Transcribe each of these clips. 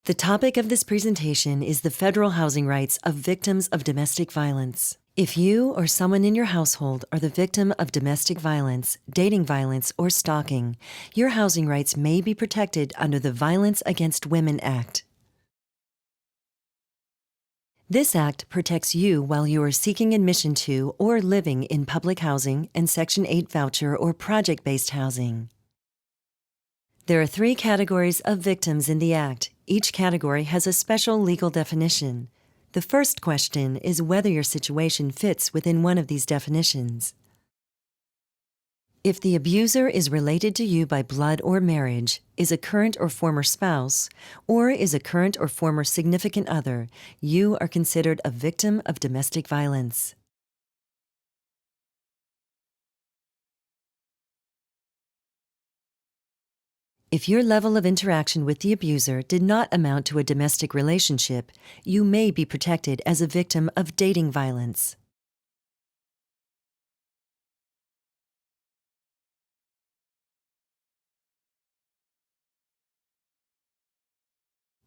The topic of this presentation is the federal housing rights of victims of domestic violence. If you or someone in your household are the victim of domestic violence, dating violence, or stalking, your housing rights may be protected under the Violence Against Women Act. This act protects you while you are seeking admission to or living in public housing and Section 8 voucher or project-based housing. There are 3 categories of victims in the Act. Each category has a special legal definition. The first question is whether your situation fits within one of these definitions. If the abuser is related to you by blood or marriage, is a current or former spouse, or is a current or former significant other, you are considered a victim of domestic violence. If your level of interaction with the abuser did not amount to a domestic relationship, you may be protected as a victim of dating violence.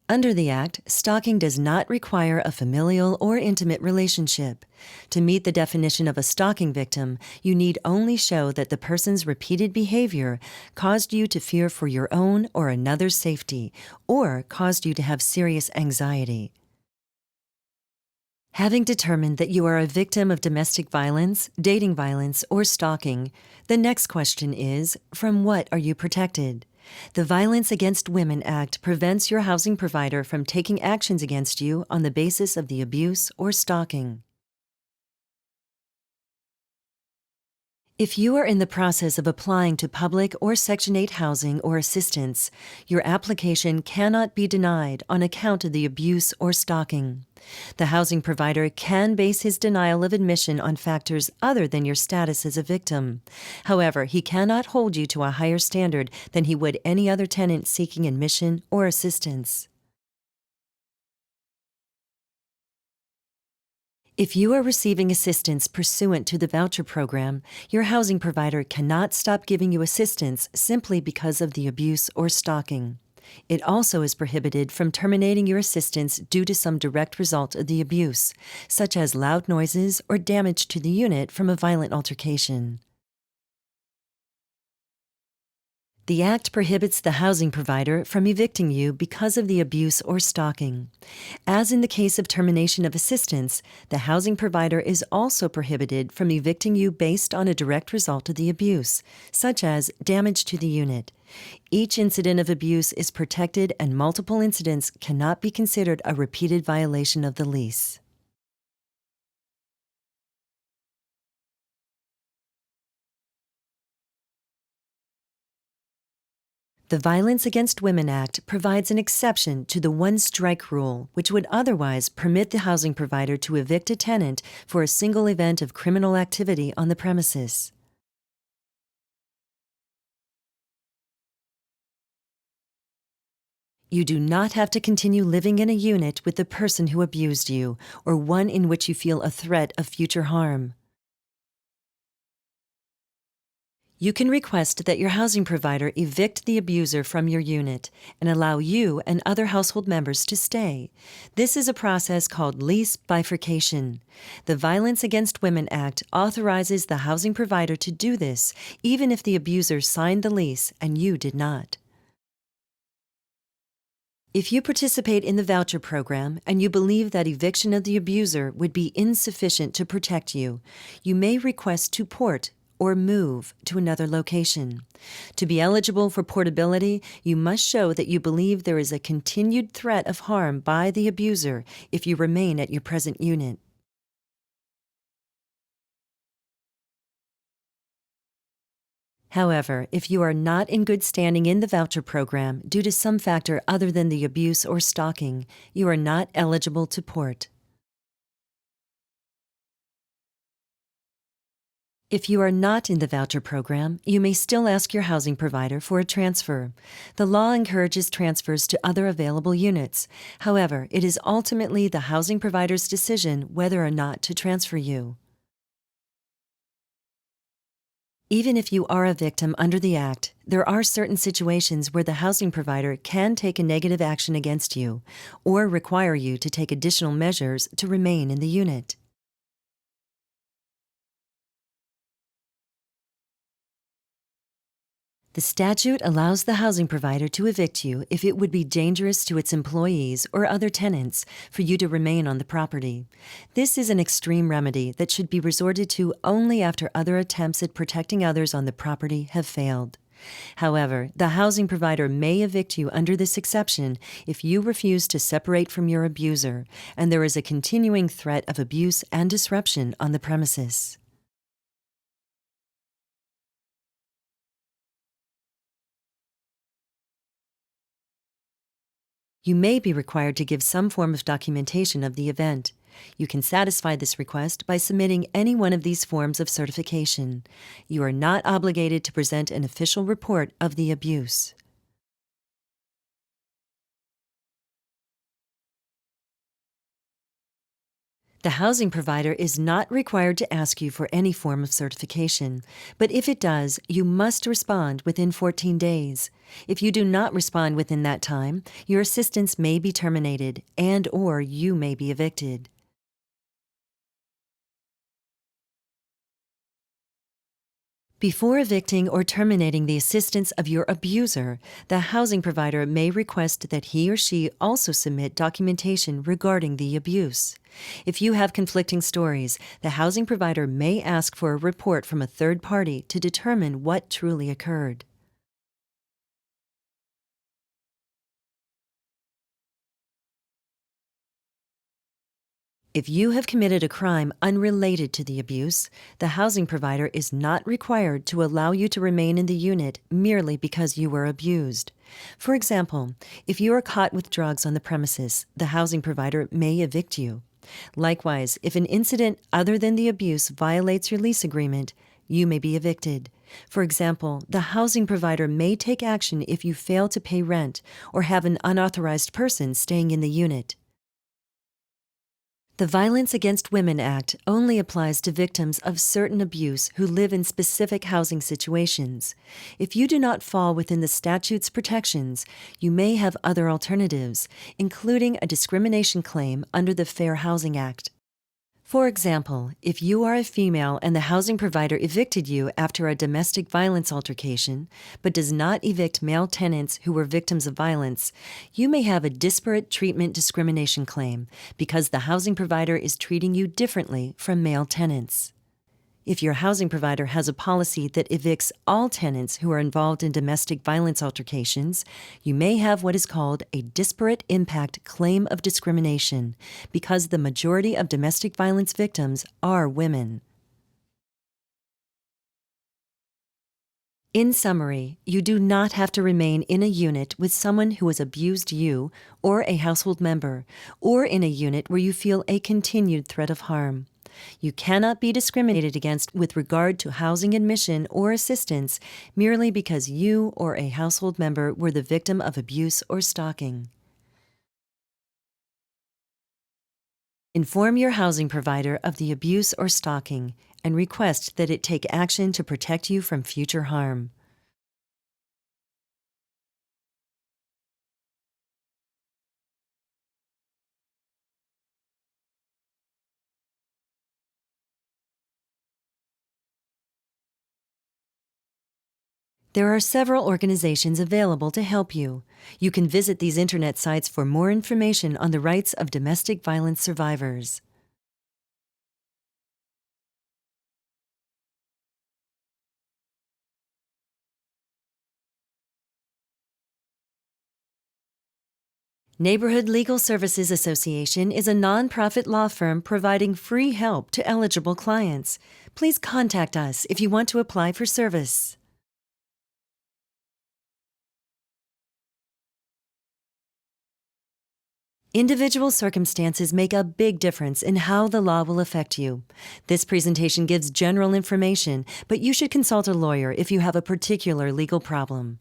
Under the Act, stalking does not require a familial or intimate relationship. To meet the definition of a stalking victim, you need only show that the person's repeated behavior caused you to fear for your own or another's safety, or caused you to have serious anxiety. Having determined that you are a victim of domestic violence, dating violence, or stalking, the next question is, from what are you protected? The Violence Against Women Act prevents your housing provider from taking actions against you on the basis of the abuse or stalking. If you are in the process of applying to public or Section 8 housing or assistance, your application cannot be denied on account of the abuse or stalking. The housing provider can base his denial of admission on factors other than your status as a victim. However, he cannot hold you to a higher standard than he would any other tenant seeking admission or assistance. If you are receiving assistance pursuant to the voucher program, your housing provider cannot stop giving you assistance simply because of the abuse or stalking. It also is prohibited from terminating your assistance due to some direct result of the abuse, such as loud noises or damage to the unit from a violent altercation. The Act prohibits the housing provider from evicting you because of the abuse or stalking. As in the case of termination of assistance, the housing provider is also prohibited from evicting you based on a direct result of the abuse, such as damage to the unit. Each incident of abuse is protected, and multiple incidents cannot be considered a repeated violation of the lease. The Violence Against Women Act provides an exception to the one-strike rule, which would otherwise permit the housing provider to evict a tenant for a single event of criminal activity on the premises. You do not have to continue living in a unit with the person who abused you, or one in which you feel a threat of future harm. You can request that your housing provider evict the abuser from your unit and allow you and other household members to stay. This is a process called lease bifurcation. The Violence Against Women Act authorizes the housing provider to do this, even if the abuser signed the lease and you did not. If you participate in the voucher program and you believe that eviction of the abuser would be insufficient to protect you, you may request to port or move to another location. To be eligible for portability, you must show that you believe there is a continued threat of harm by the abuser if you remain at your present unit. However, if you are not in good standing in the voucher program due to some factor other than the abuse or stalking, you are not eligible to port. If you are not in the voucher program, you may still ask your housing provider for a transfer. The law encourages transfers to other available units. However, it is ultimately the housing provider's decision whether or not to transfer you. Even if you are a victim under the Act, there are certain situations where the housing provider can take a negative action against you or require you to take additional measures to remain in the unit. The statute allows the housing provider to evict you if it would be dangerous to its employees or other tenants for you to remain on the property. This is an extreme remedy that should be resorted to only after other attempts at protecting others on the property have failed. However, the housing provider may evict you under this exception if you refuse to separate from your abuser and there is a continuing threat of abuse and disruption on the premises. You may be required to give some form of documentation of the event. You can satisfy this request by submitting any one of these forms of certification. You are not obligated to present an official report of the abuse. The housing provider is not required to ask you for any form of certification, but if it does, you must respond within 14 days. If you do not respond within that time, your assistance may be terminated and/or you may be evicted. Before evicting or terminating the assistance of your abuser, the housing provider may request that he or she also submit documentation regarding the abuse. If you have conflicting stories, the housing provider may ask for a report from a third party to determine what truly occurred. If you have committed a crime unrelated to the abuse, the housing provider is not required to allow you to remain in the unit merely because you were abused. For example, if you are caught with drugs on the premises, the housing provider may evict you. Likewise, if an incident other than the abuse violates your lease agreement, you may be evicted. For example, the housing provider may take action if you fail to pay rent or have an unauthorized person staying in the unit. The Violence Against Women Act only applies to victims of certain abuse who live in specific housing situations. If you do not fall within the statute's protections, you may have other alternatives, including a discrimination claim under the Fair Housing Act. For example, if you are a female and the housing provider evicted you after a domestic violence altercation, but does not evict male tenants who were victims of violence, you may have a disparate treatment discrimination claim because the housing provider is treating you differently from male tenants. If your housing provider has a policy that evicts all tenants who are involved in domestic violence altercations, you may have what is called a disparate impact claim of discrimination because the majority of domestic violence victims are women. In summary, you do not have to remain in a unit with someone who has abused you or a household member, or in a unit where you feel a continued threat of harm. You cannot be discriminated against with regard to housing admission or assistance merely because you or a household member were the victim of abuse or stalking. Inform your housing provider of the abuse or stalking and request that it take action to protect you from future harm. There are several organizations available to help you. You can visit these internet sites for more information on the rights of domestic violence survivors. Neighborhood Legal Services Association is a nonprofit law firm providing free help to eligible clients. Please contact us if you want to apply for service. Individual circumstances make a big difference in how the law will affect you. This presentation gives general information, but you should consult a lawyer if you have a particular legal problem.